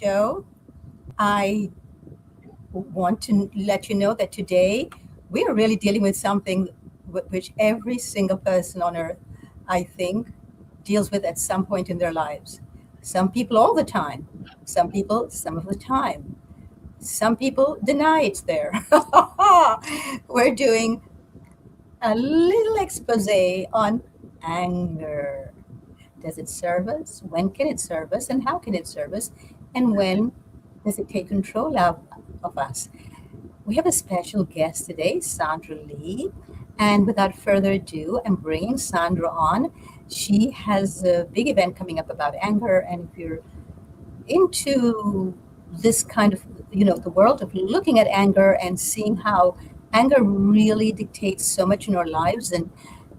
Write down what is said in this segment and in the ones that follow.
show. I want to let you know that today we are really dealing with something which every single person on earth, I think, deals with at some point in their lives. Some people all the time, some people some of the time, some people deny it's there. We're doing a little expose on anger. Does it serve us? When can it serve us? And how can it serve us? And when does it take control of us? We have a special guest today, Sandra Lee. And without further ado, I'm bringing Sandra on. She has a big event coming up about anger. And if you're into this kind of, the world of looking at anger and seeing how anger really dictates so much in our lives, and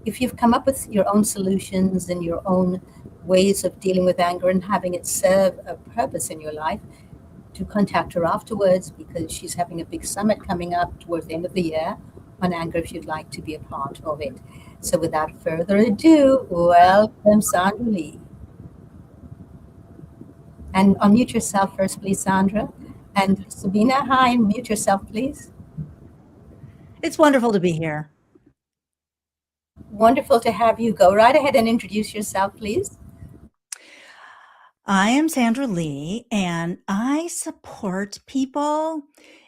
if you've come up with your own solutions and your own ways of dealing with anger and having it serve a purpose in your life, to contact her afterwards, because she's having a big summit coming up towards the end of the year on anger if you'd like to be a part of it. So without further ado, welcome Sandra Lee. And unmute yourself first, please, Sandra. And Sabina, hi, and mute yourself, please. It's wonderful to be here. Wonderful to have you. Go right ahead and introduce yourself, please. I am Sandra Lee, and I support people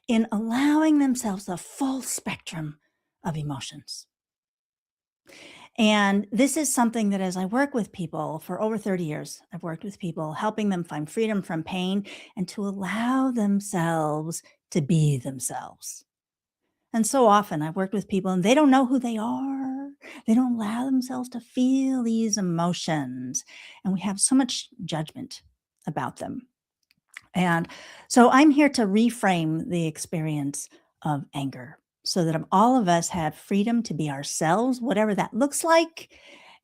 in allowing themselves the full spectrum of emotions. And this is something that as I work with people for over 30 years, I've worked with people, helping them find freedom from pain and to allow themselves to be themselves. And so often I've worked with people and they don't know who they are. They don't allow themselves to feel these emotions. And we have so much judgment about them. And so I'm here to reframe the experience of anger so that all of us have freedom to be ourselves, whatever that looks like,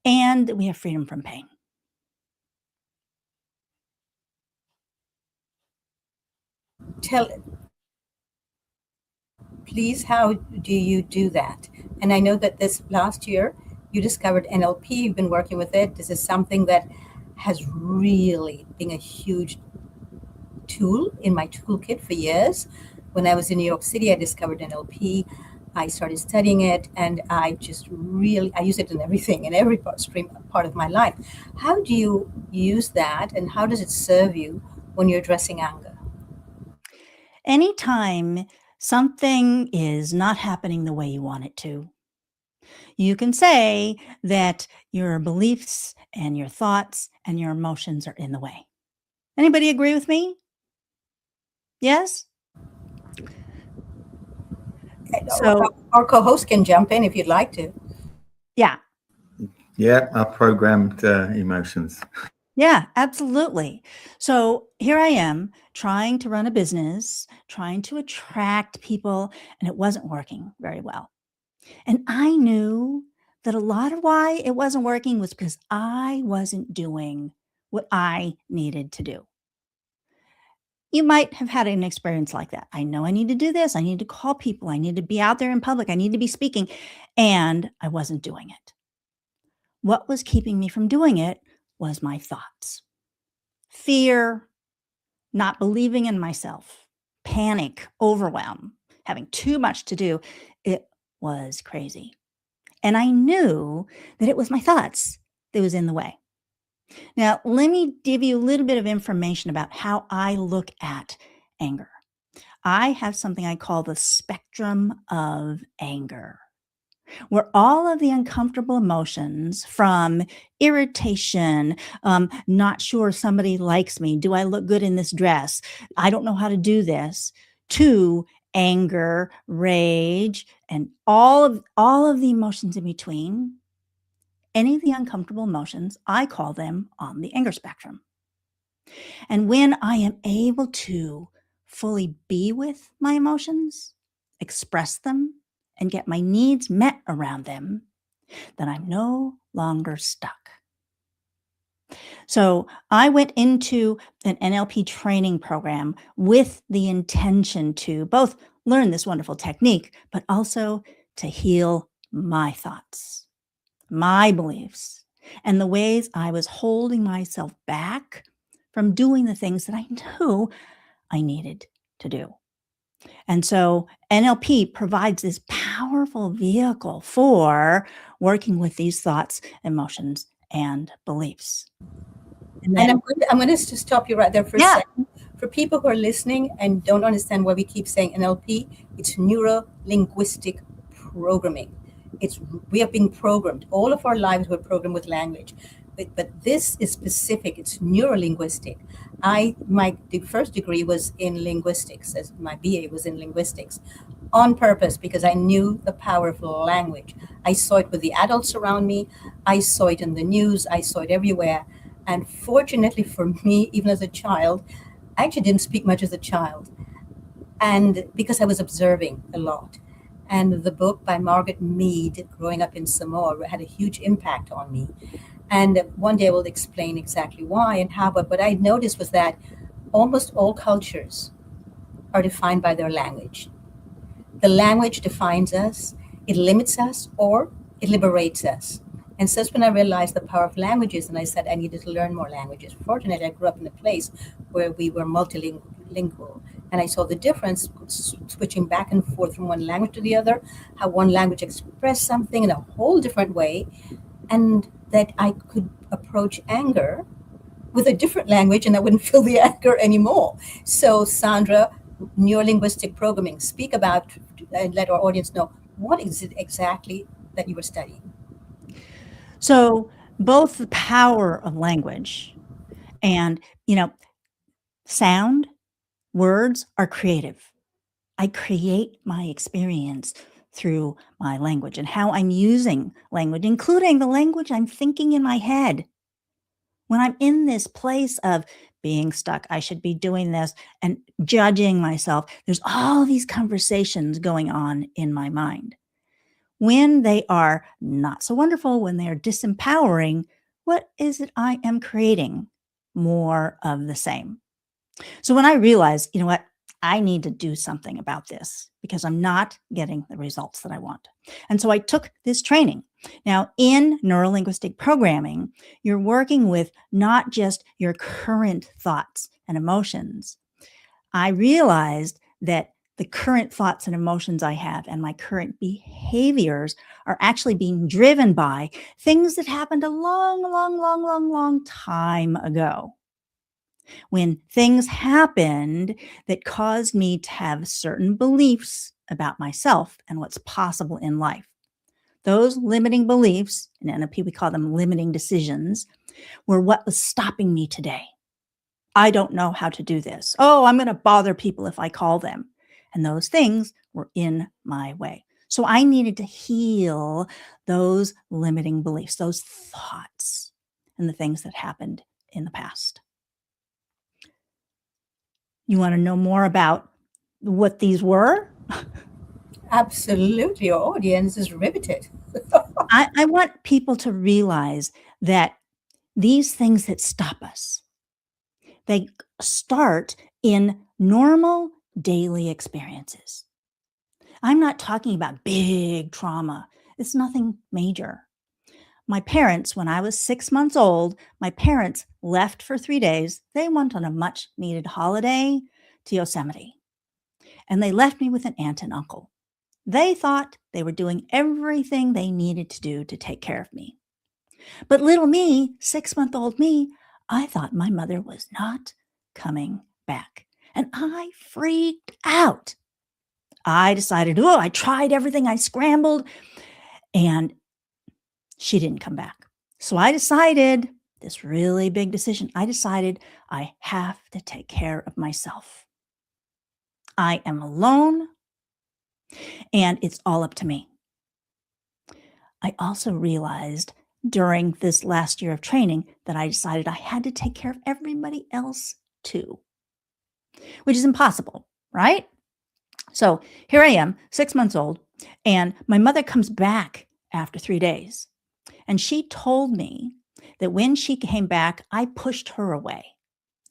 and we have freedom from pain. Please, how do you do that? And I know that this last year you discovered NLP, you've been working with it. This is something that has really been a huge tool in my toolkit for years. When I was in New York City, I discovered NLP. I started studying it, and I use it in everything, in every part of my life. How do you use that, and how does it serve you when you're addressing anger? Anytime something is not happening the way you want it to, you can say that your beliefs and your thoughts and your emotions are in the way. Anybody agree with me? Yes? So our co-host can jump in if you'd like to. Yeah. Yeah, our programmed emotions. Yeah, absolutely. So here I am trying to run a business, trying to attract people, and it wasn't working very well. And I knew that a lot of why it wasn't working was because I wasn't doing what I needed to do. You might have had an experience like that. I know I need to do this. I need to call people. I need to be out there in public. I need to be speaking. And I wasn't doing it. What was keeping me from doing it was my thoughts. Fear, not believing in myself, panic, overwhelm, having too much to do. It was crazy. And I knew that it was my thoughts that was in the way. Now, let me give you a little bit of information about how I look at anger. I have something I call the spectrum of anger, where all of the uncomfortable emotions from irritation, not sure somebody likes me, do I look good in this dress, I don't know how to do this, to anger, rage, and all of the emotions in between. Any of the uncomfortable emotions, I call them on the anger spectrum. And when I am able to fully be with my emotions, express them, and get my needs met around them, then I'm no longer stuck. So I went into an NLP training program with the intention to both learn this wonderful technique, but also to heal my thoughts, my beliefs, and the ways I was holding myself back from doing the things that I knew I needed to do. And so NLP provides this powerful vehicle for working with these thoughts, emotions, and beliefs. And then, I'm going to stop you right there for a yeah, second. For people who are listening and don't understand why we keep saying NLP, it's neuro linguistic programming. We are being programmed. All of our lives we're programmed with language. But this is specific. It's neuro linguistic. The first degree was in linguistics, as my BA was in linguistics, on purpose because I knew the power of language. I saw it with the adults around me. I saw it in the news. I saw it everywhere. And fortunately for me, even as a child, I actually didn't speak much as a child. And because I was observing a lot. And the book by Margaret Mead, Growing Up in Samoa, had a huge impact on me. And one day I will explain exactly why and how. But what I noticed was that almost all cultures are defined by their language. The language defines us, it limits us, or it liberates us. And so that's when I realized the power of languages, and I said I needed to learn more languages. Fortunately, I grew up in a place where we were multilingual, and I saw the difference switching back and forth from one language to the other, how one language expressed something in a whole different way, and that I could approach anger with a different language and I wouldn't feel the anger anymore. So, Sandra, neurolinguistic programming, speak about and let our audience know what is it exactly that you were studying. so both the power of language and, sound, words are creative. I create my experience through my language and how I'm using language, including the language I'm thinking in my head. When I'm in this place of being stuck, I should be doing this, and judging myself, there's all these conversations going on in my mind. When they are not so wonderful, when they are disempowering, what is it I am creating? More of the same. So when I realized, you know what, I need to do something about this because I'm not getting the results that I want. And so I took this training. Now, in neurolinguistic programming, you're working with not just your current thoughts and emotions. I realized that the current thoughts and emotions I have and my current behaviors are actually being driven by things that happened a long time ago, when things happened that caused me to have certain beliefs about myself and what's possible in life. Those limiting beliefs, in NLP we call them limiting decisions, were what was stopping me today. I don't know how to do this. Oh, I'm going to bother people if I call them. And those things were in my way. So I needed to heal those limiting beliefs, those thoughts, and the things that happened in the past. You want to know more about what these were? Absolutely. Your audience is riveted. I want people to realize that these things that stop us, they start in normal daily experiences. I'm not talking about big trauma. It's nothing major. My parents, when I was 6 months old, my parents left for 3 days. They went on a much needed holiday to Yosemite, and they left me with an aunt and uncle. They thought they were doing everything they needed to do to take care of me. But little me, 6-month-old me, I thought my mother was not coming back. And I freaked out. I decided, I tried everything. I scrambled, and she didn't come back. So I decided this really big decision. I decided I have to take care of myself. I am alone, and it's all up to me. I also realized during this last year of training that I decided I had to take care of everybody else too, which is impossible, right? So here I am, 6 months old, and my mother comes back after 3 days. And she told me that when she came back, I pushed her away.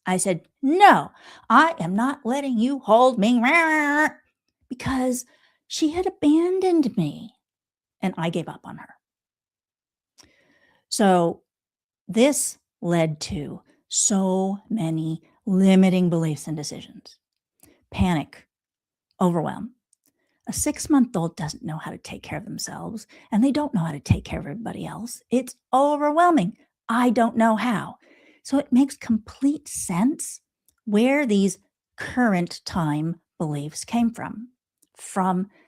I said, no, I am not letting you hold me, because she had abandoned me and I gave up on her. So this led to So many limiting beliefs and decisions. Panic, overwhelm. A 6-month-old doesn't know how to take care of themselves, and they don't know how to take care of everybody else. It's overwhelming. I don't know how. So it makes complete sense where these current time beliefs came from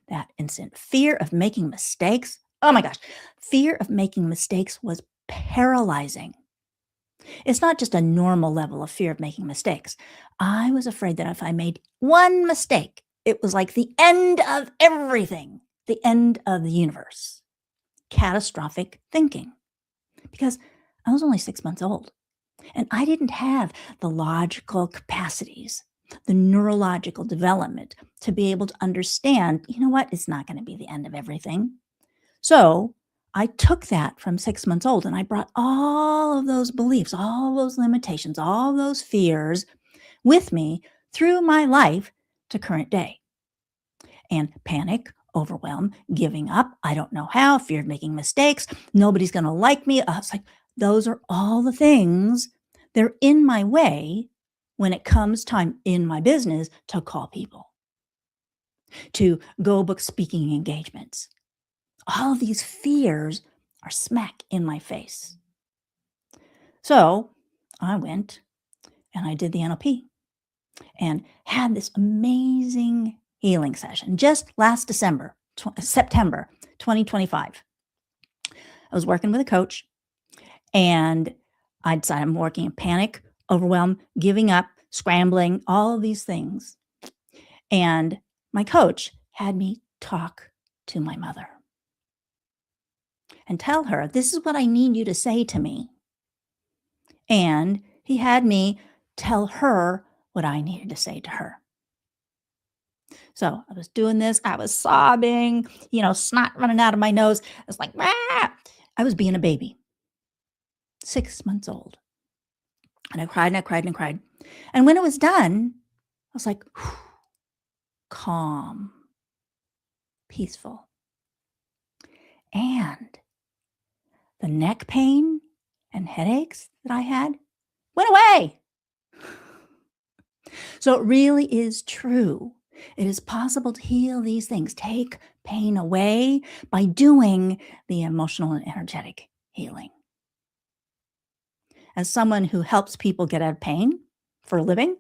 that instant. Fear of making mistakes. Oh my gosh. Fear of making mistakes was paralyzing. It's not just a normal level of fear of making mistakes. I was afraid that if I made one mistake, it was like the end of everything, the end of the universe. Catastrophic thinking. Because I was only 6 months old and I didn't have the logical capacities, the neurological development to be able to understand, you know what, it's not going to be the end of everything. So I took that from 6 months old and I brought all of those beliefs, all those limitations, all those fears with me through my life to current day. And panic, overwhelm, giving up, I don't know how, fear of making mistakes, nobody's going to like me. It's like, those are all the things. They're in my way when it comes time in my business to call people, to go book speaking engagements. All of these fears are smack in my face. So I went and I did the NLP and had this amazing healing session just last September 2025. I was working with a coach and I decided I'm working in panic, overwhelm, giving up, scrambling, all of these things. And my coach had me talk to my mother and tell her, this is what I need you to say to me. And he had me tell her what I needed to say to her. So I was doing this. I was sobbing, snot running out of my nose. I was like, ah! I was being a baby, 6 months old. And I cried and I cried and I cried. And when it was done, I was like, whew, calm, peaceful. And the neck pain and headaches that I had went away. So it really is true. It is possible to heal these things, take pain away by doing the emotional and energetic healing. As someone who helps people get out of pain for a living,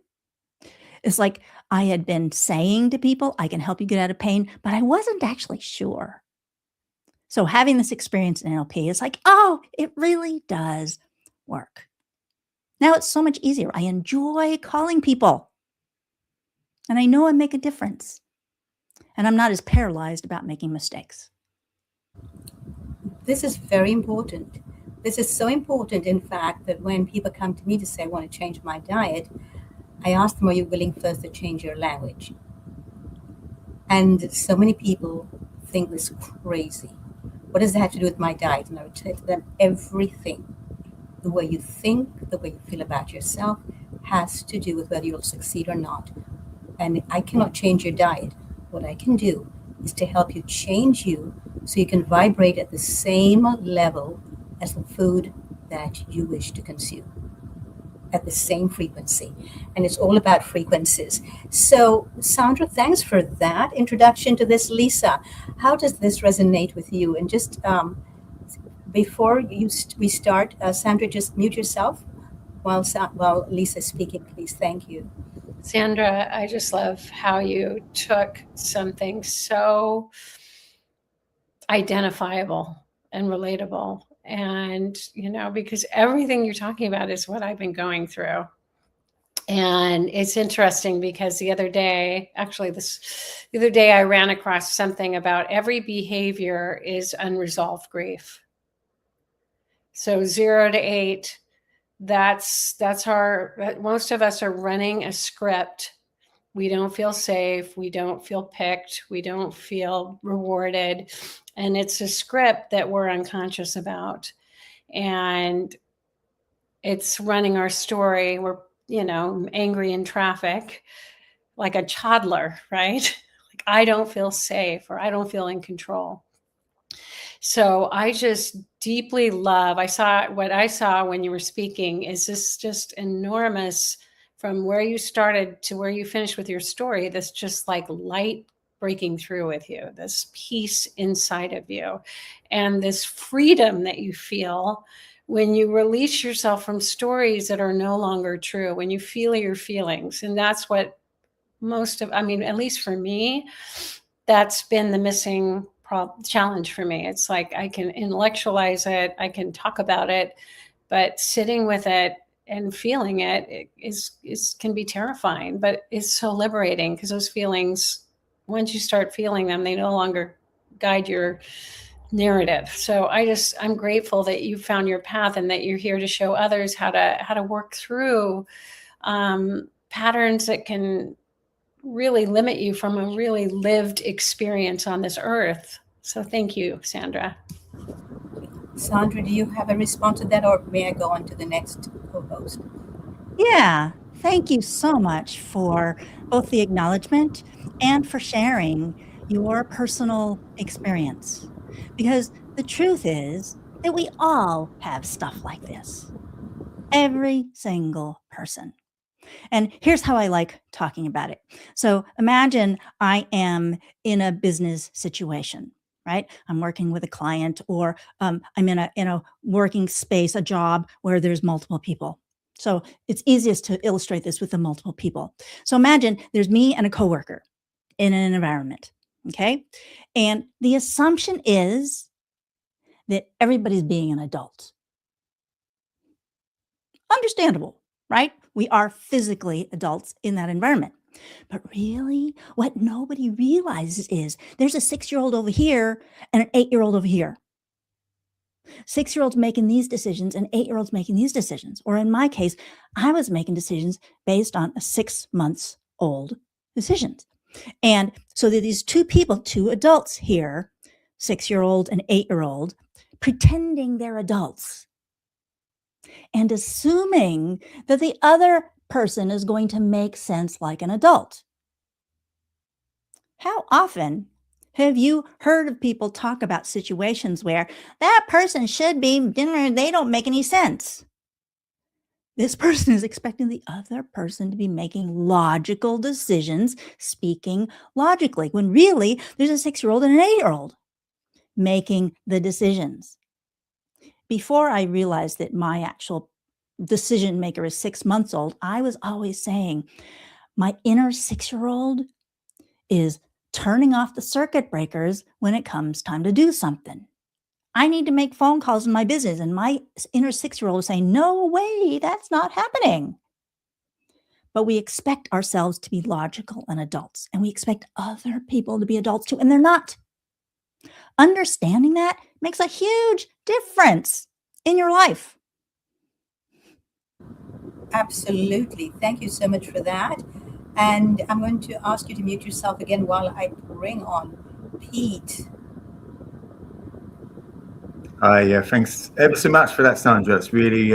it's like I had been saying to people, I can help you get out of pain, but I wasn't actually sure. So having this experience in NLP is like, oh, it really does work. Now it's so much easier. I enjoy calling people. And I know I make a difference. And I'm not as paralyzed about making mistakes. This is very important. This is so important, in fact, that when people come to me to say, I want to change my diet, I ask them, are you willing first to change your language? And so many people think this crazy. What does that have to do with my diet? And I would tell them everything. The way you think, the way you feel about yourself has to do with whether you'll succeed or not. And I cannot change your diet. What I can do is to help you change you so you can vibrate at the same level as the food that you wish to consume, at the same frequency. And it's all about frequencies. So, Sandra, thanks for that introduction to this. Lisa, how does this resonate with you? And just before we start, Sandra, just mute yourself while Lisa's speaking, please. Thank you. Sandra, I just love how you took something so identifiable and relatable. And, because everything you're talking about is what I've been going through. And it's interesting because the other day I ran across something about every behavior is unresolved grief. So 0 to 8, that's most of us are running a script. We don't feel safe. We don't feel picked. We don't feel rewarded. And it's a script that we're unconscious about. And it's running our story. We're, angry in traffic, like a toddler, right? Like, I don't feel safe or I don't feel in control. So I just deeply love, what I saw when you were speaking is this just enormous, from where you started to where you finished with your story, this just like light breaking through with you, this peace inside of you, and this freedom that you feel when you release yourself from stories that are no longer true, when you feel your feelings. And that's what I mean, at least for me, that's been the missing challenge for me. It's like I can intellectualize it, I can talk about it, but sitting with it and feeling it is can be terrifying, but it's so liberating, because those feelings, once you start feeling them, they no longer guide your narrative. So I'm grateful that you found your path, and that you're here to show others how to work through patterns that can really limit you from a really lived experience on this earth. So thank you, Sandra. Sandra, do you have a response to that, or may I go on to the next co-host? Yeah, thank you so much for both the acknowledgement and for sharing your personal experience. Because the truth is that we all have stuff like this. Every single person. And here's how I like talking about it. So imagine I am in a business situation, right? I'm working with a client, or I'm in a working space, a job where there's multiple people. So it's easiest to illustrate this with the multiple people. So imagine there's me and a coworker in an environment, okay? And the assumption is that everybody's being an adult. Understandable, right? We are physically adults in that environment. But really, what nobody realizes is there's a 6-year-old over here and an 8-year-old over here. 6-year-olds making these decisions and 8-year-olds making these decisions. Or in my case, I was making decisions based on a 6-month-old decisions. And so there are these two people, two adults here, 6-year-old and 8-year-old, pretending they're adults and assuming that the other person is going to make sense like an adult. How often have you heard of people talk about situations where that person should be, they don't make any sense? This person is expecting the other person to be making logical decisions, speaking logically, when really there's a 6-year-old and an 8-year-old making the decisions. Before I realized that my actual decision maker is 6 months old, I was always saying my inner 6-year-old is turning off the circuit breakers when it comes time to do something. I need to make phone calls in my business, and my inner 6-year-old is saying, no way, that's not happening. But we expect ourselves to be logical and adults, and we expect other people to be adults too, and they're not. Understanding that makes a huge difference in your life. Absolutely. Thank you so much for that. And I'm going to ask you to mute yourself again while I bring on Pete. Yeah, thanks ever so much for that, Sandra. It's really,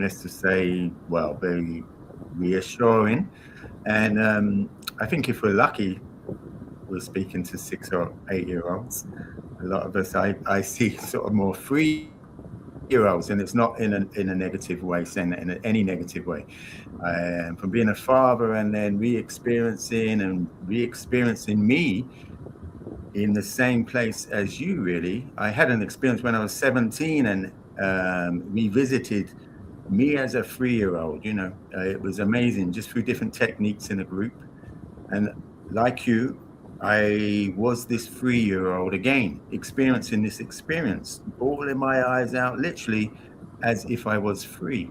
let's just say, well, very reassuring. And I think if we're lucky, we're speaking to 6 or 8-year-olds. A lot of us, I see sort of more 3-year-olds, and it's not in a negative way, saying that in any negative way. From being a father and then re-experiencing me in the same place as you, really. I had an experience when I was 17 and revisited me as a 3-year-old. It was amazing, just through different techniques in a group. And like you, I was this 3-year-old again, experiencing this experience, bawling my eyes out, literally as if I was 3.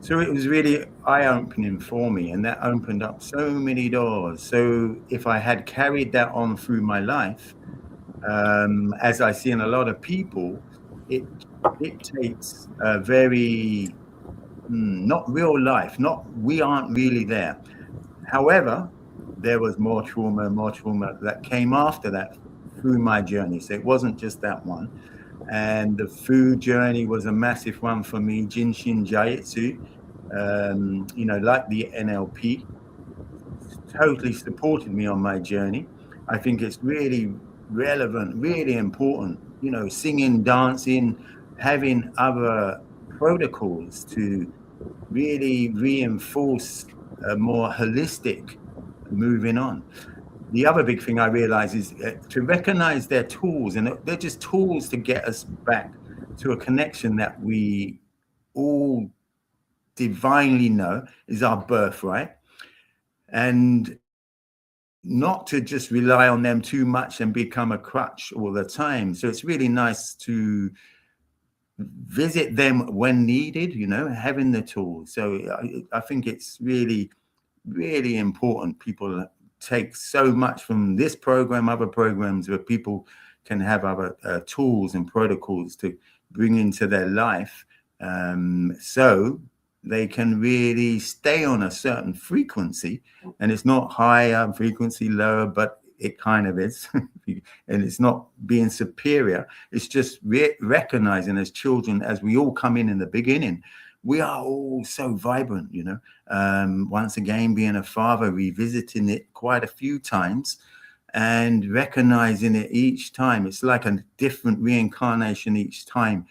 So it was really eye-opening for me, and that opened up so many doors. So if I had carried that on through my life, as I see in a lot of people, it takes a very, not real life, we aren't really there. However, there was more trauma that came after that through my journey. So it wasn't just that one. And the food journey was a massive one for me. Jinshin Jiatsu, like the NLP, totally supported me on my journey. I think it's really relevant, really important. Singing, dancing, having other protocols to really reinforce a more holistic moving on. The other big thing I realize is to recognize their tools, and they're just tools to get us back to a connection that we all divinely know is our birthright, and not to just rely on them too much and become a crutch all the time. So it's really nice to visit them when needed, having the tools. So I think it's really, really important. People take so much from this program, other programs where people can have other tools and protocols to bring into their life, so they can really stay on a certain frequency. And it's not higher frequency, lower, but it kind of is. And it's not being superior. It's just recognizing as children, as we all come in the beginning, we are all so vibrant, once again, being a father, revisiting it quite a few times and recognizing it each time. It's like a different reincarnation each time,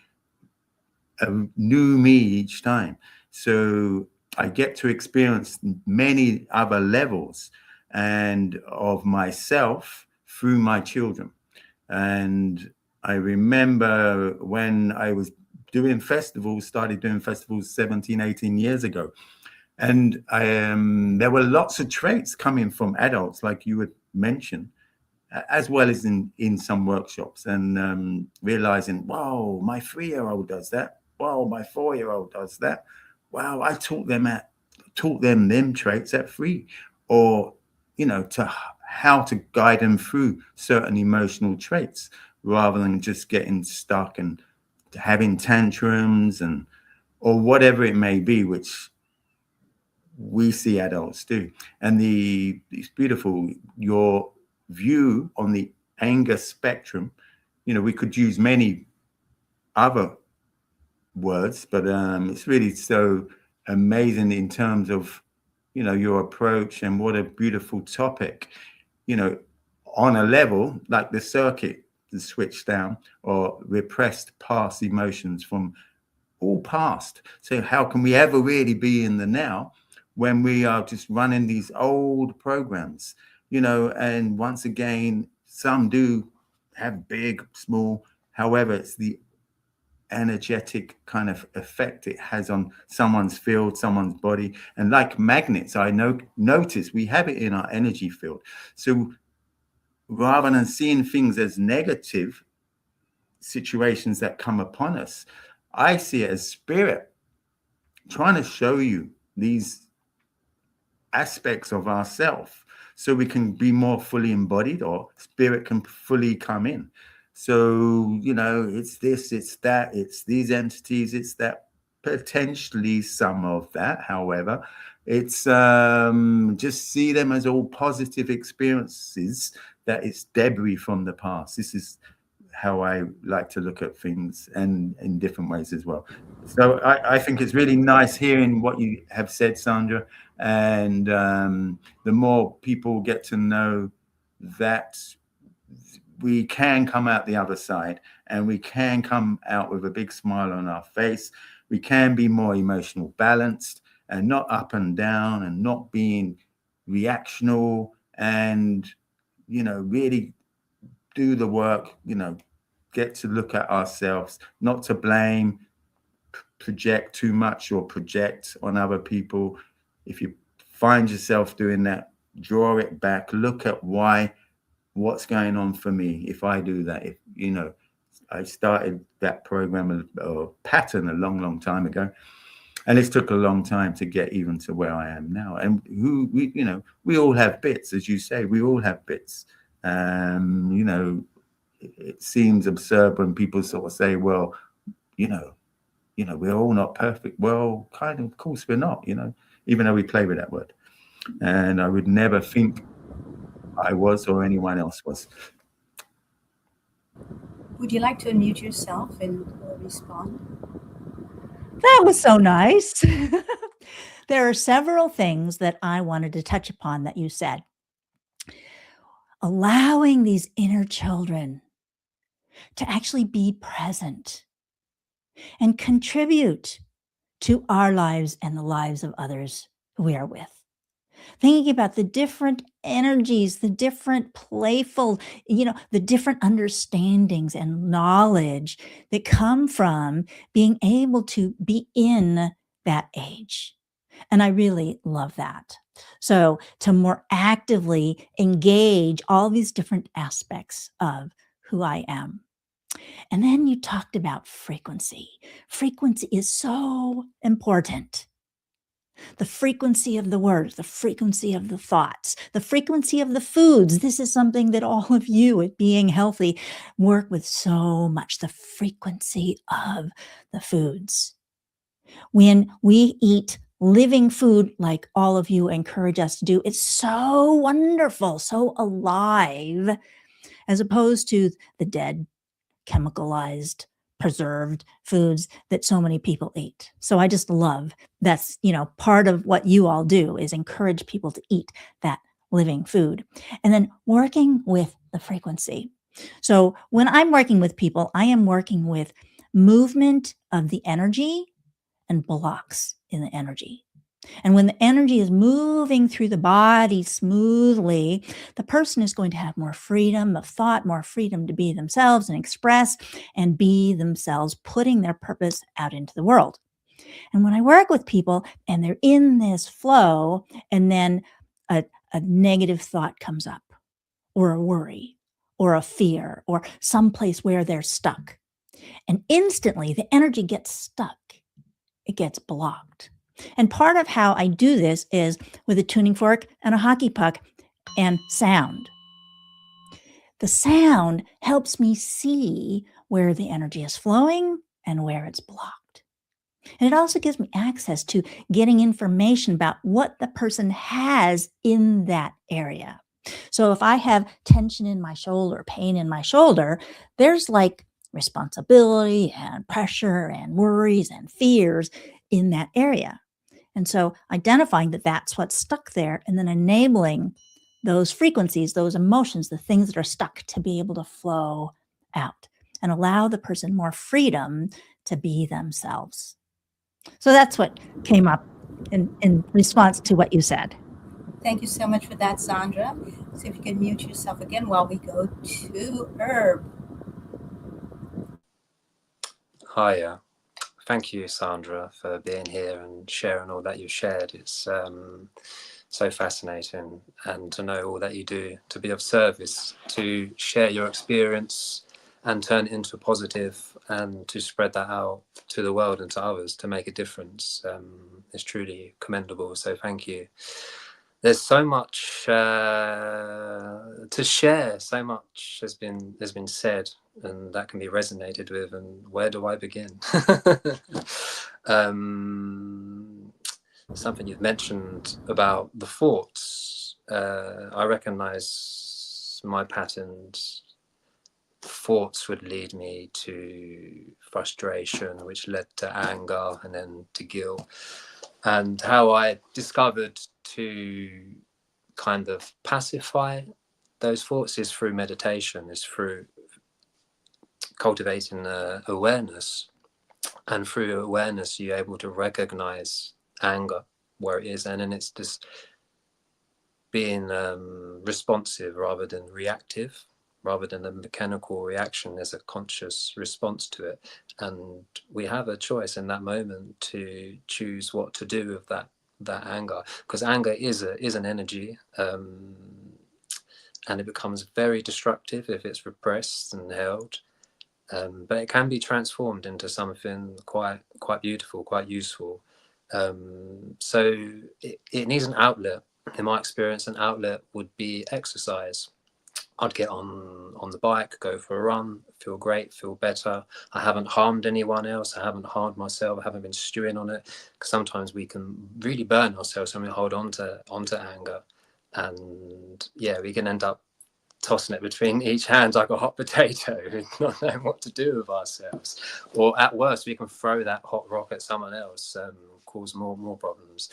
a new me each time. So I get to experience many other levels and of myself through my children. And I remember when I was started doing festivals 17, 18 years ago. And there were lots of traits coming from adults, like you would mention, as well as in some workshops, and realizing, wow, my 3-year-old does that. Wow, my 4-year-old does that. Wow, I taught them traits at 3, or, to how to guide them through certain emotional traits rather than just getting stuck and having tantrums or whatever it may be, which we see adults do. And it's beautiful, your view on the anger spectrum. We could use many other words, but it's really so amazing in terms of, your approach, and what a beautiful topic, on a level like the circuit, the switch down, or repressed past emotions from all past. So how can we ever really be in the now when we are just running these old programs, and once again, some do have big, small, however, it's the energetic kind of effect it has on someone's field, someone's body. And like magnets, I notice we have it in our energy field. So rather than seeing things as negative situations that come upon us, I see it as spirit trying to show you these aspects of ourself so we can be more fully embodied, or spirit can fully come in. So, it's this, it's that, it's these entities, it's that, potentially some of that. However, it's just see them as all positive experiences, that it's debris from the past. This is how I like to look at things, and in different ways as well. So I think it's really nice hearing what you have said, Sandra. And the more people get to know that we can come out the other side, and we can come out with a big smile on our face. We can be more emotional balanced, and not up and down, and not being reactional, and, really do the work, get to look at ourselves, not to blame, project too much, or project on other people. If you find yourself doing that, draw it back, look at what's going on for me if I do that. If I started that program or pattern a long, long time ago, and it's took a long time to get even to where I am now. And we all have bits, as you say, we all have bits. It seems absurd when people sort of say, well, we're all not perfect. Well, of course we're not, even though we play with that word. And I would never think I was, or anyone else was. Would you like to unmute yourself and respond? That was so nice. There are several things that I wanted to touch upon that you said. allowing these inner children to actually be present and contribute to our lives and the lives of others we are with. Thinking about the different energies, the different playful, the different understandings and knowledge that come from being able to be in that age. And I really love that. So to more actively engage all these different aspects of who I am. And then you talked about frequency. Frequency is so important. The frequency of the words, the frequency of the thoughts, the frequency of the foods. This is something that all of you at Being Healthy work with so much, the frequency of the foods. When we eat living food like all of you encourage us to do, it's so wonderful, so alive, as opposed to the dead, chemicalized, preserved foods that so many people eat. So I just love that's, part of what you all do is encourage people to eat that living food. And then working with the frequency. So when I'm working with people, I am working with movement of the energy and blocks in the energy. And when the energy is moving through the body smoothly, the person is going to have more freedom of thought, more freedom to be themselves and express and be themselves, putting their purpose out into the world. And when I work with people and they're in this flow, and then a negative thought comes up, or a worry, or a fear, or someplace where they're stuck, and instantly the energy gets stuck, it gets blocked. And part of how I do this is with a tuning fork and a hockey puck and sound. The sound helps me see where the energy is flowing and where it's blocked. And it also gives me access to getting information about what the person has in that area. So if I have tension in my shoulder, pain in my shoulder, there's like responsibility and pressure and worries and fears in that area. And so identifying that that's what's stuck there, and then enabling those frequencies, those emotions, the things that are stuck to be able to flow out and allow the person more freedom to be themselves. So that's what came up in response to what you said. Thank you so much for that, Sandra. So if you can mute yourself again while we go to Herb. Hiya. Thank you, Sandra, for being here and sharing all that you've shared. It's so fascinating, and to know all that you do to be of service, to share your experience and turn it into a positive, and to spread that out to the world and to others to make a difference is truly commendable. So thank you. There's so much to share. So much has been said, and that can be resonated with. And where do I begin? Something you've mentioned about the thoughts. I recognize my patterns. Thoughts would lead me to frustration, which led to anger, and then to guilt. And how I discovered to kind of pacify those thoughts is through meditation, is through cultivating awareness. And through awareness, you're able to recognize anger where it is, and then it's just being responsive rather than reactive. Rather than a mechanical reaction, there's a conscious response to it. And we have a choice in that moment to choose what to do with that anger, because anger is an energy, and it becomes very destructive if it's repressed and held. But it can be transformed into something quite beautiful, quite useful. So it needs an outlet. In my experience, an outlet would be exercise. I'd get on the bike, go for a run, feel great, feel better. I haven't harmed anyone else. I haven't harmed myself. I haven't been stewing on it. Because sometimes we can really burn ourselves when we hold onto anger. And yeah, we can end up tossing it between each hand like a hot potato, not knowing what to do with ourselves. Or at worst, we can throw that hot rock at someone else, cause more problems.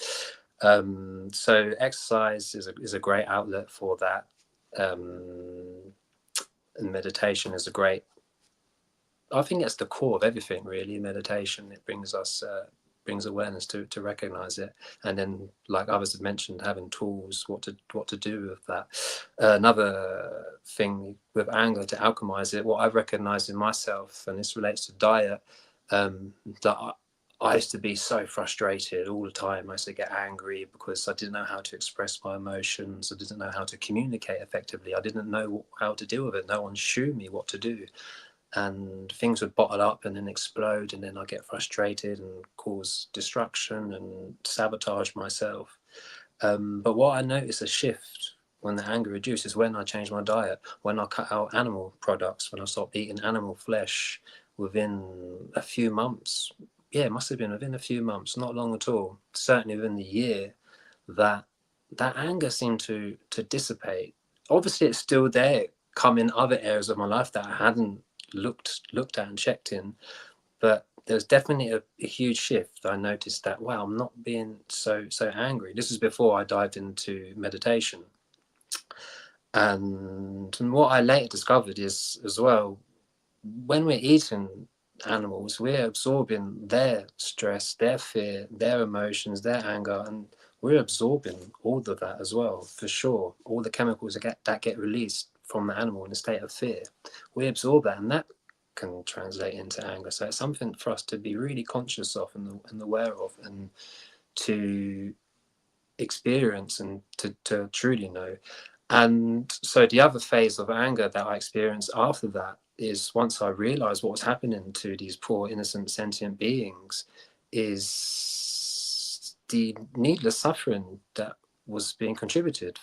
So exercise is a great outlet for that. And meditation is a great, I think it's the core of everything, really. Meditation, it brings us brings awareness to recognize it, and then, like others have mentioned, having tools what to do with that. Another thing with anger, to alchemize it, what I've recognized in myself, and this relates to diet, that I used to be so frustrated all the time. I used to get angry because I didn't know how to express my emotions. I didn't know how to communicate effectively. I didn't know how to deal with it. No one showed me what to do. And things would bottle up and then explode, and then I get frustrated and cause destruction and sabotage myself. But what I noticed a shift when the anger reduces, when I changed my diet, when I cut out animal products, when I stopped eating animal flesh, within a few months. Yeah, it must have been within a few months, not long at all. Certainly within the year, that anger seemed to dissipate. Obviously, it's still there, come in other areas of my life that I hadn't looked at and checked in, but there's definitely a huge shift. I noticed that, wow, I'm not being so angry. This is before I dived into meditation. And what I later discovered is, as well, when we're eating animals, we're absorbing their stress, their fear, their emotions, their anger, and we're absorbing all of that as well, for sure. All the chemicals that get released from the animal in a state of fear, we absorb that, and that can translate into anger. So it's something for us to be really conscious of and aware of, and to experience and to truly know. And so the other phase of anger that I experienced after that is, once I realized what was happening to these poor, innocent, sentient beings, is the needless suffering that was being contributed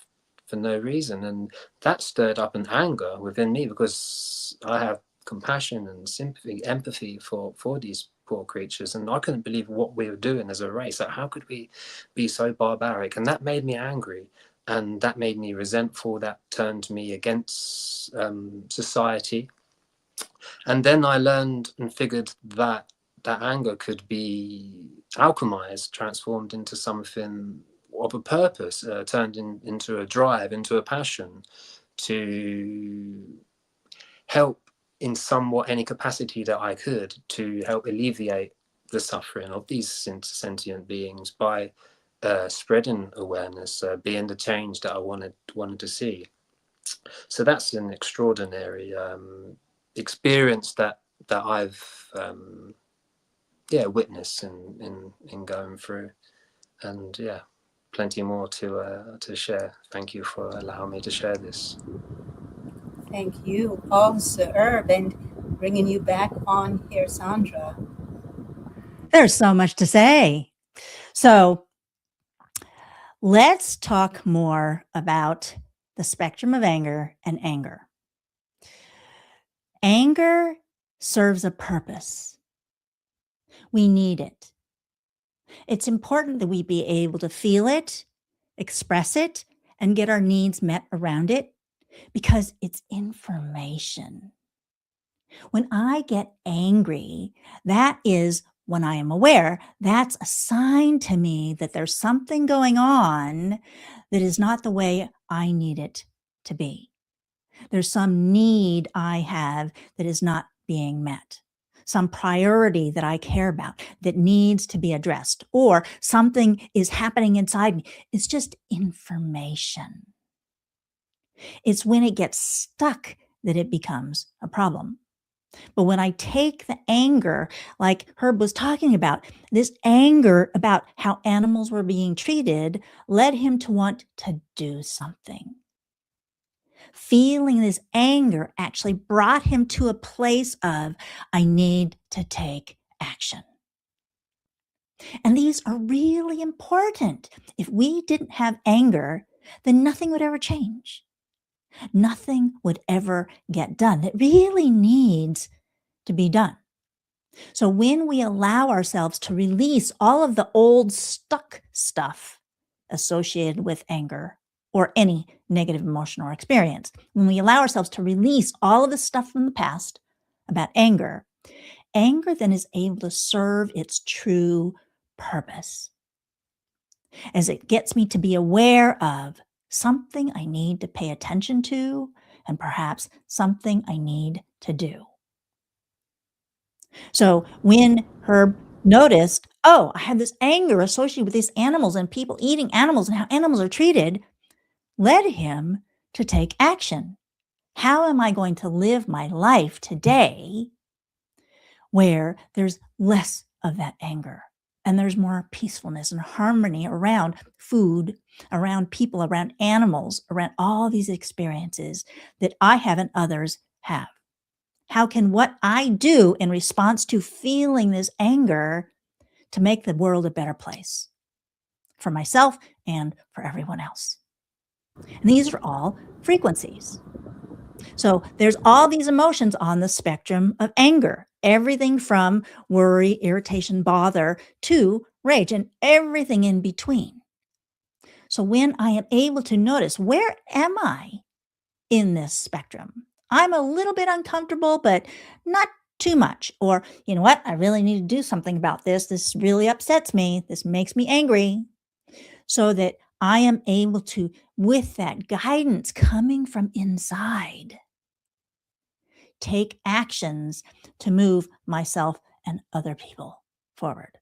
for no reason. And that stirred up an anger within me, because I have compassion and sympathy, empathy for these poor creatures. And I couldn't believe what we were doing as a race. Like, how could we be so barbaric? And that made me angry. And that made me resentful. That turned me against society. And then I learned and figured that that anger could be alchemized, transformed into something of a purpose, turned into a drive, into a passion, to help in somewhat any capacity that I could, to help alleviate the suffering of these sentient beings by spreading awareness, being the change that I wanted to see. So that's an extraordinary experience that I've witnessed in going through, and plenty more to share. Thank you for allowing me to share this. Thank you also, Herb, and bringing you back on here, Sandra. There's so much to say. So let's talk more about the spectrum of anger and anger. Anger serves a purpose. We need it. It's important that we be able to feel it, express it, and get our needs met around it, because it's information. When I get angry, that is, when I am aware, that's a sign to me that there's something going on that is not the way I need it to be. There's some need I have that is not being met, some priority that I care about that needs to be addressed, or something is happening inside me. It's just information. It's when it gets stuck that it becomes a problem. But when I take the anger, like Herb was talking about, this anger about how animals were being treated led him to want to do something. Feeling this anger actually brought him to a place of, I need to take action. And these are really important. If we didn't have anger, then nothing would ever change. Nothing would ever get done. It really needs to be done. So when we allow ourselves to release all of the old stuck stuff associated with anger or any negative emotion or experience, when we allow ourselves to release all of the stuff from the past about anger, anger then is able to serve its true purpose, as it gets me to be aware of something I need to pay attention to, and perhaps something I need to do. So when Herb noticed, oh, I had this anger associated with these animals and people eating animals and how animals are treated, led him to take action. How am I going to live my life today where there's less of that anger and there's more peacefulness and harmony around food, around people, around animals, around all these experiences that I have and others have? How can what I do in response to feeling this anger to make the world a better place for myself and for everyone else? And these are all frequencies. So there's all these emotions on the spectrum of anger, everything from worry, irritation, bother to rage, and everything in between. So when I am able to notice, where am I in this spectrum? I'm a little bit uncomfortable, but not too much. Or, you know what? I really need to do something about this. This really upsets me. This makes me angry. So that I am able to, with that guidance coming from inside, take actions to move myself and other people forward.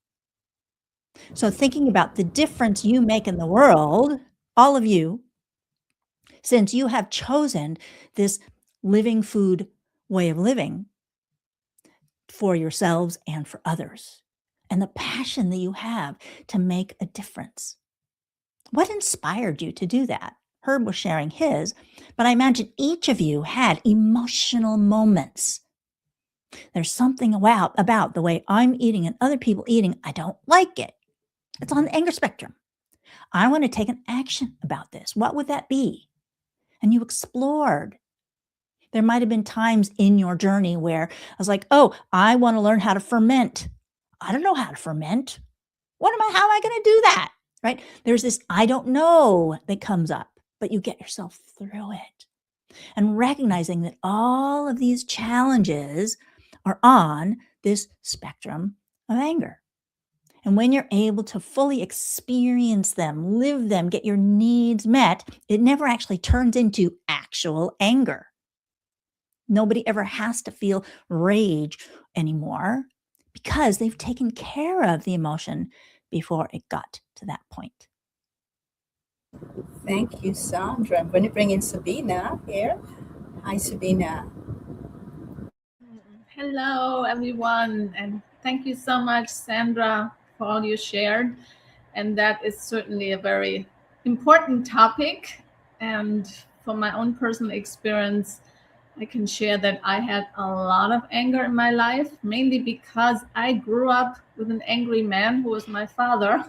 So thinking about the difference you make in the world, all of you, since you have chosen this living food way of living for yourselves and for others, and the passion that you have to make a difference. What inspired you to do that? Herb was sharing his, but I imagine each of you had emotional moments. There's something about the way I'm eating and other people eating. I don't like it. It's on the anger spectrum. I want to take an action about this. What would that be? And you explored. There might have been times in your journey where I was like, oh, I want to learn how to ferment. I don't know how to ferment. How am I going to do that? Right? There's this I don't know that comes up, but you get yourself through it. And recognizing that all of these challenges are on this spectrum of anger. And when you're able to fully experience them, live them, get your needs met, it never actually turns into actual anger. Nobody ever has to feel rage anymore because they've taken care of the emotion before it got to that point. Thank you, Sandra. I'm going to bring in Sabina here. Hi, Sabina. Hello, everyone, and thank you so much, Sandra, for all you shared. And that is certainly a very important topic. And from my own personal experience, I can share that I had a lot of anger in my life, mainly because I grew up with an angry man who was my father.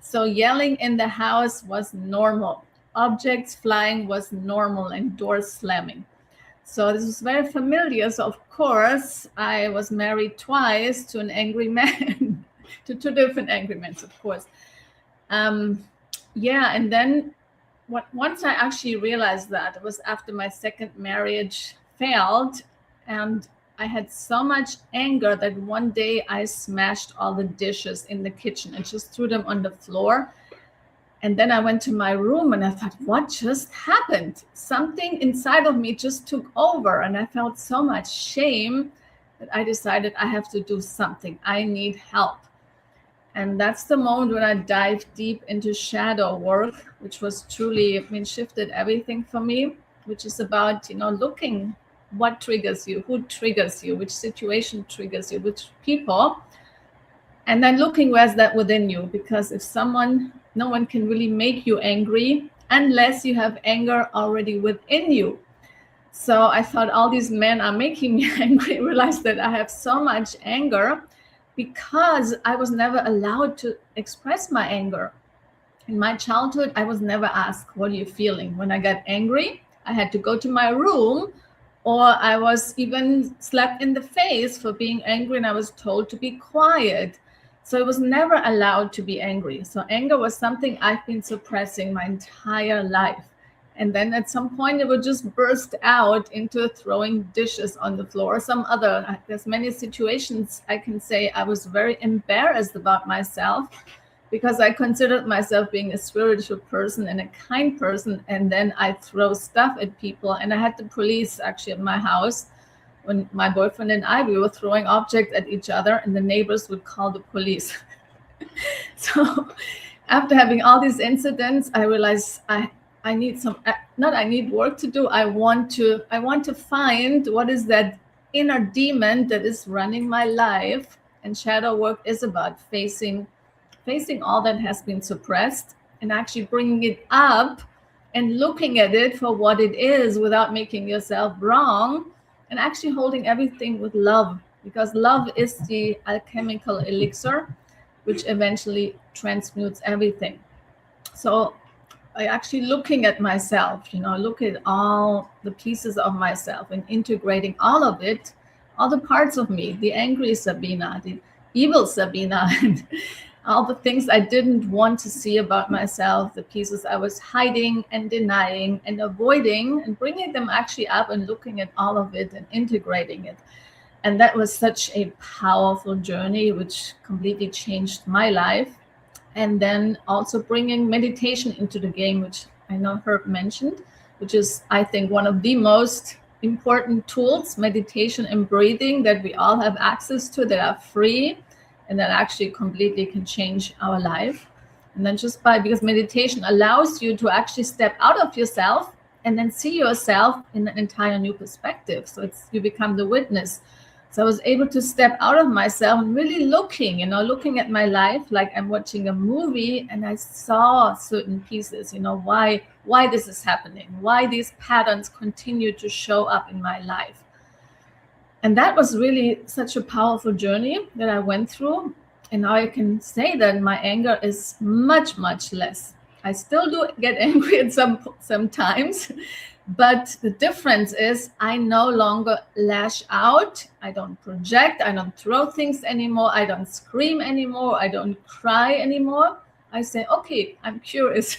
So yelling in the house was normal. Objects flying was normal, and doors slamming. So this was very familiar. So of course, I was married twice to an angry man, to two different angry men, of course. Yeah, and then once I actually realized that, it was after my second marriage failed, and I had so much anger that one day I smashed all the dishes in the kitchen and just threw them on the floor. And then I went to my room and I thought, what just happened? Something inside of me just took over, and I felt so much shame that I decided I have to do something. I need help. And that's the moment when I dived deep into shadow work, which was truly, shifted everything for me, which is about, looking what triggers you, who triggers you, which situation triggers you, which people, and then looking where's that within you. Because no one can really make you angry unless you have anger already within you. So I thought all these men are making me angry. I realized that I have so much anger because I was never allowed to express my anger. In my childhood, I was never asked, what are you feeling? When I got angry, I had to go to my room, or I was even slapped in the face for being angry, and I was told to be quiet. So I was never allowed to be angry. So anger was something I've been suppressing my entire life. And then at some point it would just burst out into throwing dishes on the floor. There's many situations I can say I was very embarrassed about myself because I considered myself being a spiritual person and a kind person. And then I throw stuff at people. And I had the police actually at my house when my boyfriend and we were throwing objects at each other, and the neighbors would call the police. So after having all these incidents, I realized I need I need work to do. I want to find what is that inner demon that is running my life. And shadow work is about facing all that has been suppressed and actually bringing it up and looking at it for what it is without making yourself wrong, and actually holding everything with love, because love is the alchemical elixir which eventually transmutes everything. So I actually looking at myself, look at all the pieces of myself and integrating all of it, all the parts of me, the angry Sabina, the evil Sabina, and all the things I didn't want to see about myself, the pieces I was hiding and denying and avoiding, and bringing them actually up and looking at all of it and integrating it. And that was such a powerful journey, which completely changed my life. And then also bringing meditation into the game, which I know Herb mentioned, which is, I think, one of the most important tools, meditation and breathing, that we all have access to, that are free and that actually completely can change our life. And then because meditation allows you to actually step out of yourself and then see yourself in an entire new perspective. So you become the witness. So I was able to step out of myself and really looking at my life like I'm watching a movie, and I saw certain pieces, why this is happening, why these patterns continue to show up in my life. And that was really such a powerful journey that I went through. And now I can say that my anger is much, much less. I still do get angry at sometimes. But the difference is I no longer lash out. I don't project. I don't throw things anymore. I don't scream anymore. I don't cry anymore. I say, okay, I'm curious.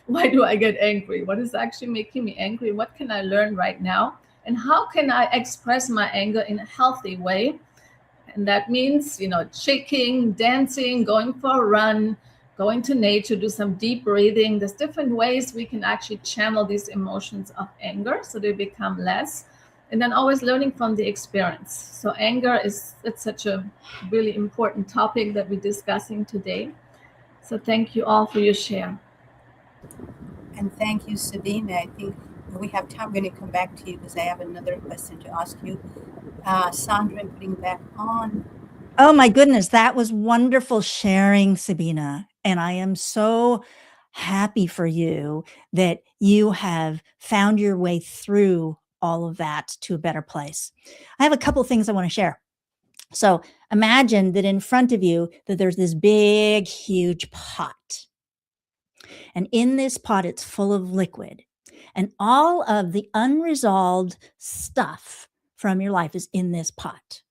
Why do I get angry? What is actually making me angry? What can I learn right now? And how can I express my anger in a healthy way? And that means, shaking, dancing, going for a run, going to nature, do some deep breathing. There's different ways we can actually channel these emotions of anger so they become less. And then always learning from the experience. So anger it's such a really important topic that we're discussing today. So thank you all for your share. And thank you, Sabina. I think when we have time, I'm going to come back to you because I have another question to ask you. Sandra, I'm putting that on. Oh my goodness, that was wonderful sharing, Sabina. And I am so happy for you that you have found your way through all of that to a better place. I have a couple of things I want to share. So imagine that in front of you that there's this big, huge pot. And in this pot, it's full of liquid. And all of the unresolved stuff from your life is in this pot.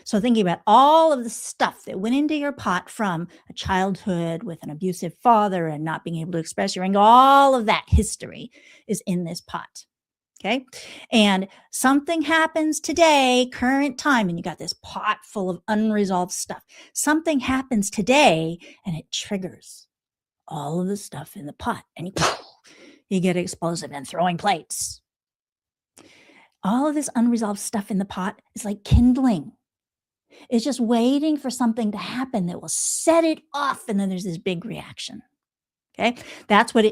So thinking about all of the stuff that went into your pot from a childhood with an abusive father and not being able to express your anger, all of that history is in this pot. Okay. And something happens today, current time, and you got this pot full of unresolved stuff. Something happens today and it triggers all of the stuff in the pot, and you get explosive and throwing plates. All of this unresolved stuff in the pot is like kindling. It's just waiting for something to happen that will set it off. And then there's this big reaction. Okay. That's what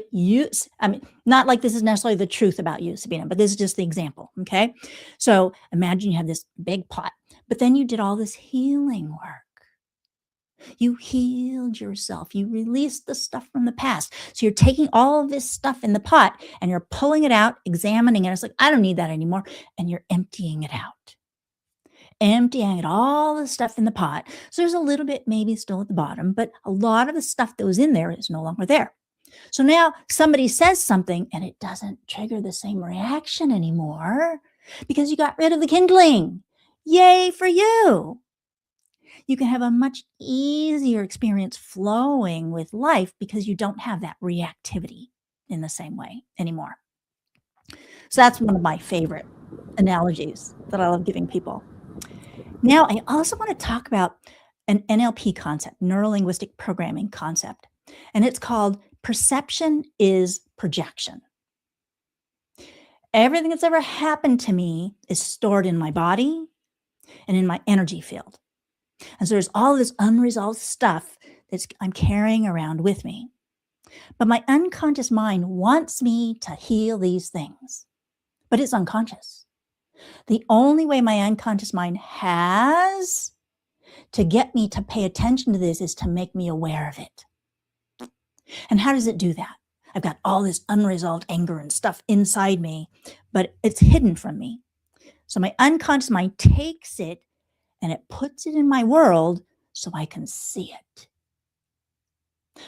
not like this is necessarily the truth about you, Sabina, but this is just the example. Okay. So imagine you have this big pot, but then you did all this healing work. You healed yourself. You released the stuff from the past. So you're taking all of this stuff in the pot and you're pulling it out, examining it. It's like, I don't need that anymore. And you're emptying it out. Emptying it, all the stuff in the pot. So there's a little bit maybe still at the bottom, but a lot of the stuff that was in there is no longer there. So now somebody says something and it doesn't trigger the same reaction anymore because you got rid of the kindling. Yay for you. You can have a much easier experience flowing with life because you don't have that reactivity in the same way anymore. So that's one of my favorite analogies that I love giving people. Now, I also want to talk about an NLP concept, neuro-linguistic programming concept, and it's called perception is projection. Everything that's ever happened to me is stored in my body and in my energy field. And so there's all this unresolved stuff that I'm carrying around with me. But my unconscious mind wants me to heal these things, but it's unconscious. The only way my unconscious mind has to get me to pay attention to this is to make me aware of it. And how does it do that? I've got all this unresolved anger and stuff inside me, but it's hidden from me. So my unconscious mind takes it and it puts it in my world so I can see it.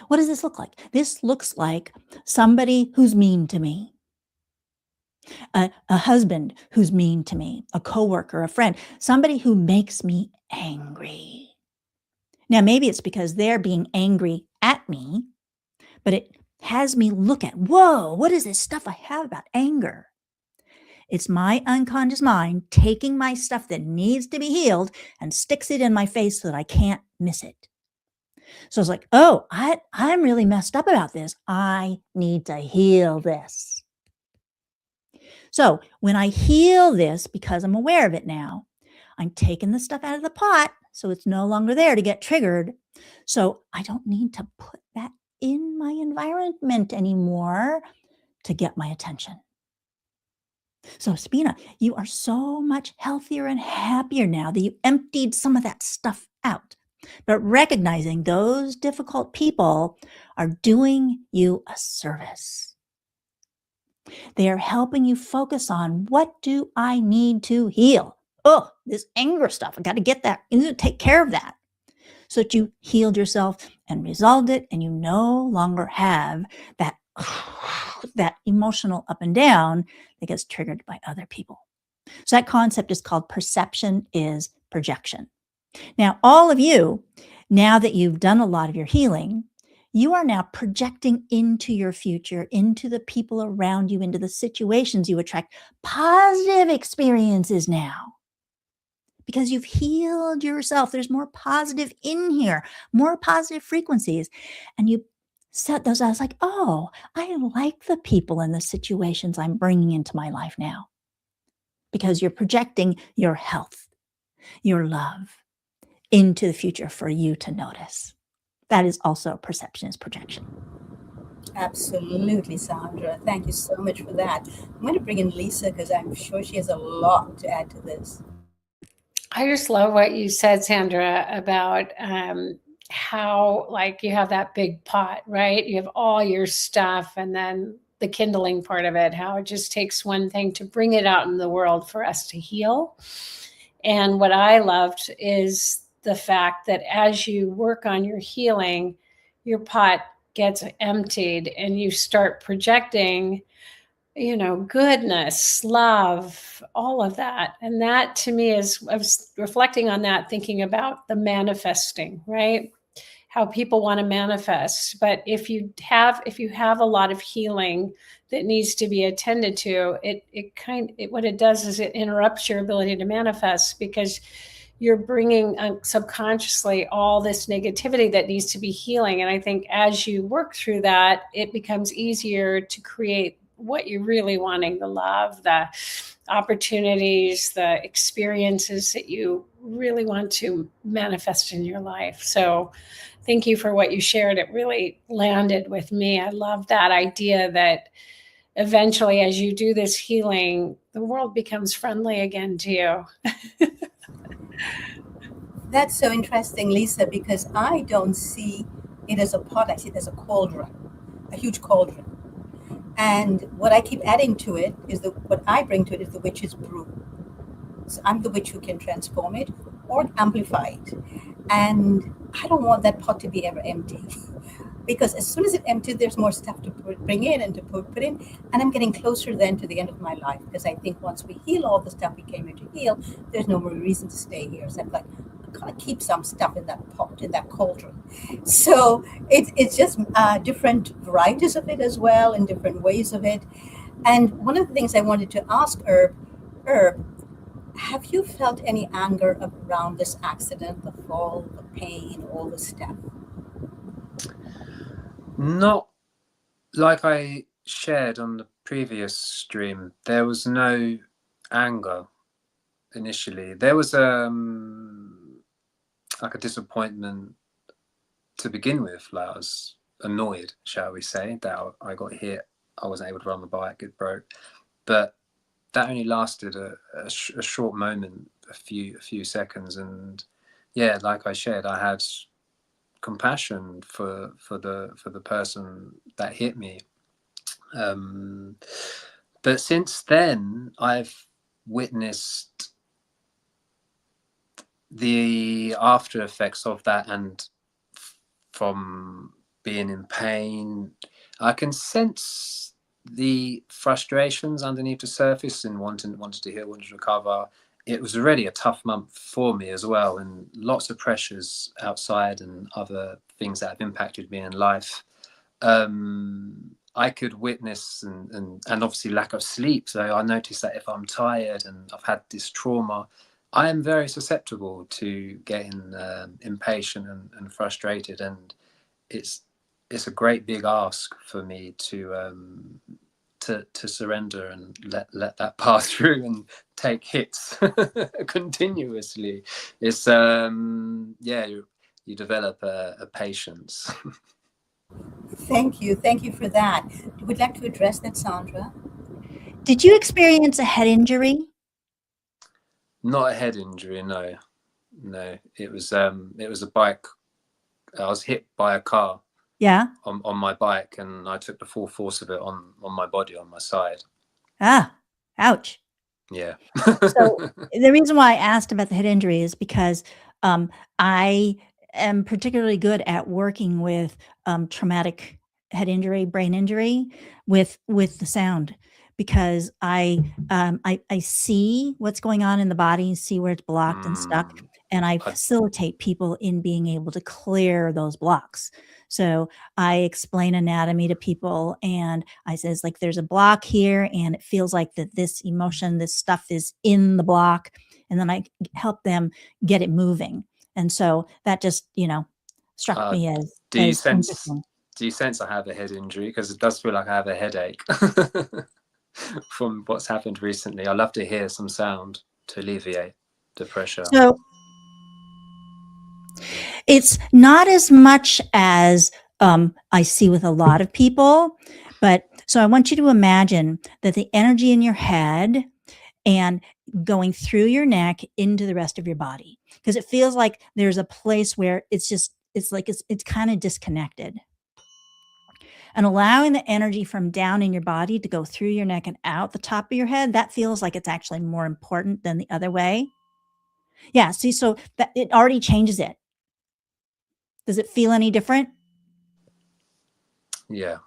What does this look like? This looks like somebody who's mean to me, a husband who's mean to me, a coworker, a friend, somebody who makes me angry. Now, maybe it's because they're being angry at me, but it has me look at, whoa, what is this stuff I have about anger? It's my unconscious mind taking my stuff that needs to be healed and sticks it in my face so that I can't miss it. So it's like, oh, I'm really messed up about this. I need to heal this. So when I heal this, because I'm aware of it now, I'm taking the stuff out of the pot so it's no longer there to get triggered. So I don't need to put that in my environment anymore to get my attention. So Spina, you are so much healthier and happier now that you emptied some of that stuff out. But recognizing those difficult people are doing you a service. They are helping you focus on, what do I need to heal? Oh, this anger stuff, I got to get that. You need to take care of that so that you healed yourself and resolved it, and you no longer have that, that emotional up and down that gets triggered by other people. So that concept is called perception is projection. Now, all of you, now that you've done a lot of your healing, you are now projecting into your future, into the people around you, into the situations you attract positive experiences now. Because you've healed yourself. There's more positive in here, more positive frequencies. And you set those out. It's like, oh, I like the people and the situations I'm bringing into my life now. Because you're projecting your health, your love, into the future for you to notice. That is also perception is projection. Absolutely, Sandra. Thank you so much for that. I'm going to bring in Lisa because I'm sure she has a lot to add to this. I just love what you said, Sandra, about how, like, you have that big pot, right? You have all your stuff, and then the kindling part of it, how it just takes one thing to bring it out in the world for us to heal. And what I loved is the fact that as you work on your healing, your pot gets emptied and you start projecting, you know, goodness, love, all of that. And that to me is, I was reflecting on that, thinking about the manifesting, right? How people want to manifest. But if you have a lot of healing that needs to be attended to, what it does is it interrupts your ability to manifest, because you're bringing subconsciously all this negativity that needs to be healing. And I think as you work through that, it becomes easier to create what you're really wanting, the love, the opportunities, the experiences that you really want to manifest in your life. So thank you for what you shared. It really landed with me. I love that idea that eventually, as you do this healing, the world becomes friendly again to you. That's so interesting, Lisa, because I don't see it as a pot. I see it as a cauldron, a huge cauldron. And what I keep adding to it is what I bring to it is the witch's brew. So I'm the witch who can transform it or amplify it. And I don't want that pot to be ever empty. Because as soon as it empties, there's more stuff to bring in and to put in. And I'm getting closer then to the end of my life. Because I think once we heal all the stuff we came here to heal, there's no more reason to stay here. So I'm like, I gotta keep some stuff in that pot, in that cauldron. So it's just different varieties of it as well, and different ways of it. And one of the things I wanted to ask Herb, Have you felt any anger around this accident, the fall, the pain, all the stuff? Not like I shared on the previous stream. There was no anger initially. There was like a disappointment to begin with. Like I was annoyed, shall we say, that I got hit. I wasn't able to run the bike, it broke. But that only lasted a short moment, a few seconds. And yeah, like I shared, I had compassion for the person that hit me. But since then, I've witnessed the after effects of that, and from being in pain, I can sense the frustrations underneath the surface and wanting to heal, wanting to recover. It was already a tough month for me as well, and lots of pressures outside and other things that have impacted me in life. I could witness and obviously lack of sleep. So I noticed that if I'm tired and I've had this trauma, I am very susceptible to getting impatient and frustrated, and it's a great big ask for me to surrender and let that pass through and take hits continuously. It's yeah, you develop a patience. Thank you for that. Would like to address that, Sandra? Did you experience a head injury? Not a head injury, no. It was a bike. I was hit by a car. Yeah. On my bike, and I took the full force of it on my body, on my side. Ah, ouch. Yeah. So the reason why I asked about the head injury is because I am particularly good at working with traumatic head injury, brain injury with the sound, because I see what's going on in the body, see where it's blocked and stuck, and I facilitate people in being able to clear those blocks. So I explain anatomy to people, and I says, like, there's a block here and it feels like that this emotion, this stuff is in the block. And then I help them get it moving. And so that just, struck me as do you sense interesting. I have a head injury? Because it does feel like I have a headache from what's happened recently. I love to hear some sound to alleviate the pressure. So it's not as much as I see with a lot of people, but so I want you to imagine that the energy in your head and going through your neck into the rest of your body, because it feels like there's a place where it's kind of disconnected. And allowing the energy from down in your body to go through your neck and out the top of your head, that feels like it's actually more important than the other way. Yeah, see, so that it already changes it. Does it feel any different? Yeah.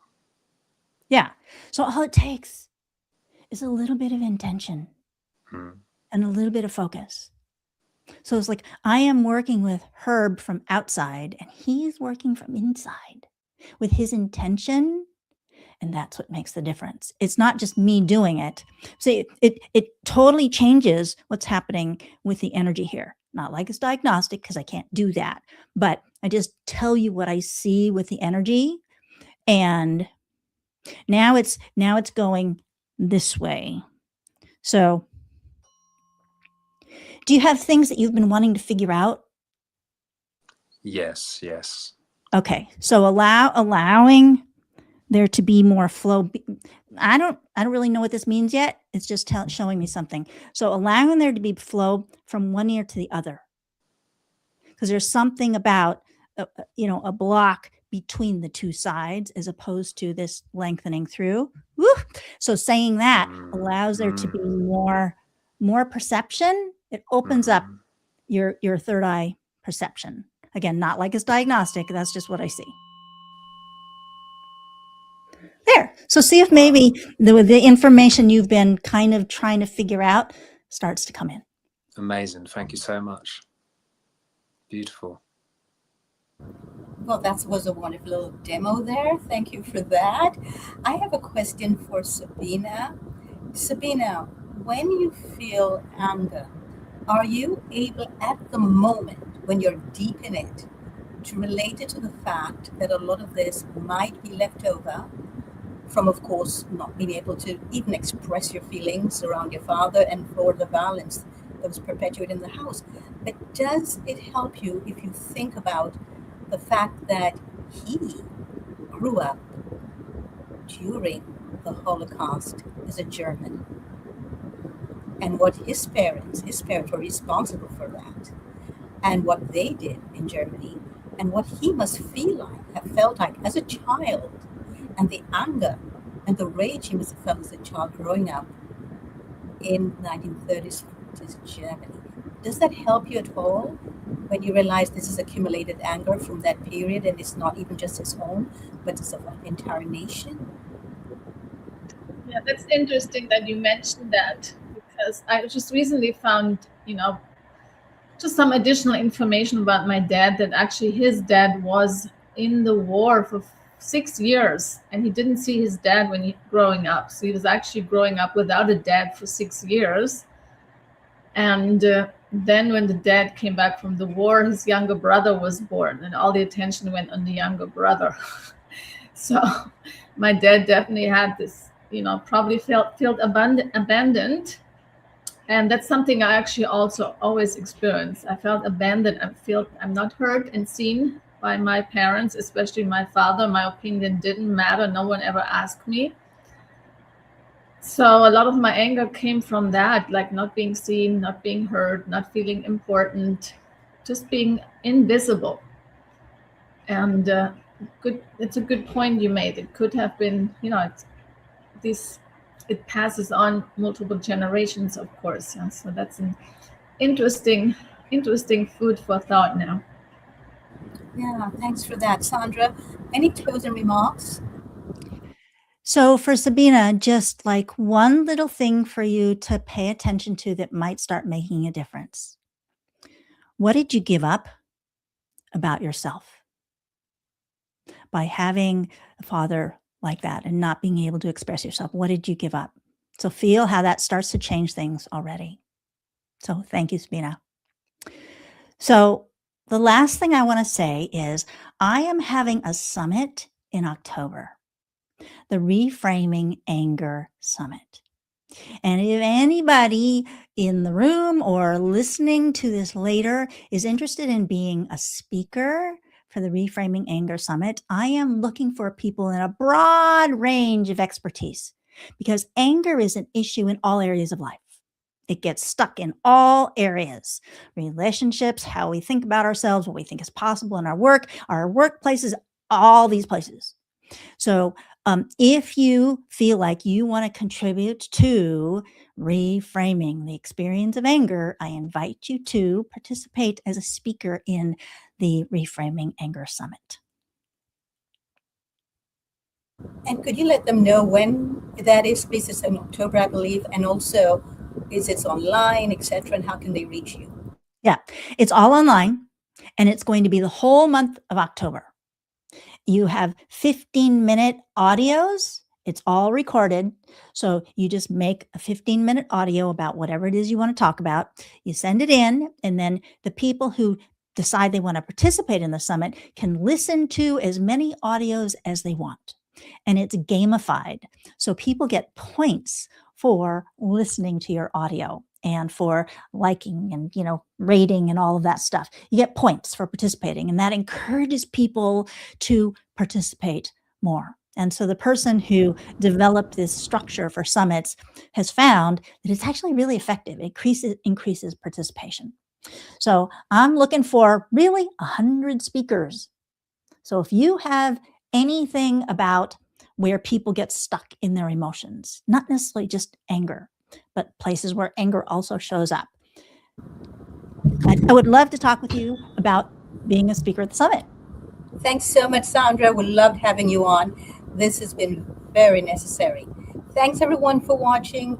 Yeah. So all it takes is a little bit of intention and a little bit of focus. So it's like, I am working with Herb from outside and he's working from inside with his intention. And that's what makes the difference. It's not just me doing it. See, it totally changes what's happening with the energy here. Not like it's diagnostic, because I can't do that. But I just tell you what I see with the energy. And now it's going this way. So do you have things that you've been wanting to figure out? Yes. Okay. So allowing there to be more flow. I don't really know what this means yet. It's just showing me something. So allowing there to be flow from one ear to the other, because there's something about a block between the two sides as opposed to this lengthening through. Woo! So saying that allows there to be more perception. It opens up your third eye perception. Again, not like it's diagnostic. That's just what I see. There. So see if maybe the information you've been kind of trying to figure out starts to come in. Amazing. Thank you so much. Beautiful. Well, that was a wonderful little demo there. Thank you for that. I have a question for Sabina. Sabina, when you feel anger, are you able at the moment when you're deep in it to relate it to the fact that a lot of this might be left over from, of course, not being able to even express your feelings around your father and for the violence that was perpetuated in the house? But does it help you if you think about the fact that he grew up during the Holocaust as a German, and what his parents were responsible for that, and what they did in Germany, and what he must have felt like as a child, and the anger and the rage he must have felt as a child growing up in 1930s Germany? Does that help you at all when you realize this is accumulated anger from that period, and it's not even just his own, but it's of an entire nation? Yeah, that's interesting that you mentioned that, because I just recently found, just some additional information about my dad, that actually his dad was in the war for 6 years, and he didn't see his dad when growing up. So he was actually growing up without a dad for 6 years. And then when the dad came back from the war, his younger brother was born, and all the attention went on the younger brother. So my dad definitely had this, probably felt abandoned. And that's something I actually also always experienced. I felt abandoned. I'm not heard and seen by my parents, especially my father. My opinion didn't matter. No one ever asked me. So a lot of my anger came from that, like not being seen, not being heard, not feeling important, just being invisible. And it's a good point you made. It could have been, it passes on multiple generations, of course. Yeah? So that's an interesting food for thought now. Yeah, thanks for that, Sandra. Any closing remarks? So for Sabina, just like one little thing for you to pay attention to that might start making a difference. What did you give up about yourself by having a father like that and not being able to express yourself? What did you give up? So feel how that starts to change things already. So thank you, Sabina. So the last thing I want to say is I am having a summit in October, the Reframing Anger Summit. And if anybody in the room or listening to this later is interested in being a speaker for the Reframing Anger Summit, I am looking for people in a broad range of expertise, because anger is an issue in all areas of life. It gets stuck in all areas: relationships, how we think about ourselves, what we think is possible in our work, our workplaces, all these places. So if you feel like you want to contribute to reframing the experience of anger, I invite you to participate as a speaker in the Reframing Anger Summit. And could you let them know when that is, please? It's in October, I believe, and also is it online, etc., and how can they reach you? Yeah, it's all online, and it's going to be the whole month of October. You have 15-minute audios. It's all recorded. So you just make a 15-minute audio about whatever it is you want to talk about. You send it in, and then the people who decide they want to participate in the summit can listen to as many audios as they want. And it's gamified. So people get points for listening to your audio and for liking and, rating and all of that stuff. You get points for participating, and that encourages people to participate more. And so the person who developed this structure for summits has found that it's actually really effective. It increases participation. So I'm looking for really 100 speakers. So if you have anything about where people get stuck in their emotions, not necessarily just anger, but places where anger also shows up, I would love to talk with you about being a speaker at the summit. Thanks so much, Sandra. We loved having you on. This has been very necessary. Thanks, everyone, for watching.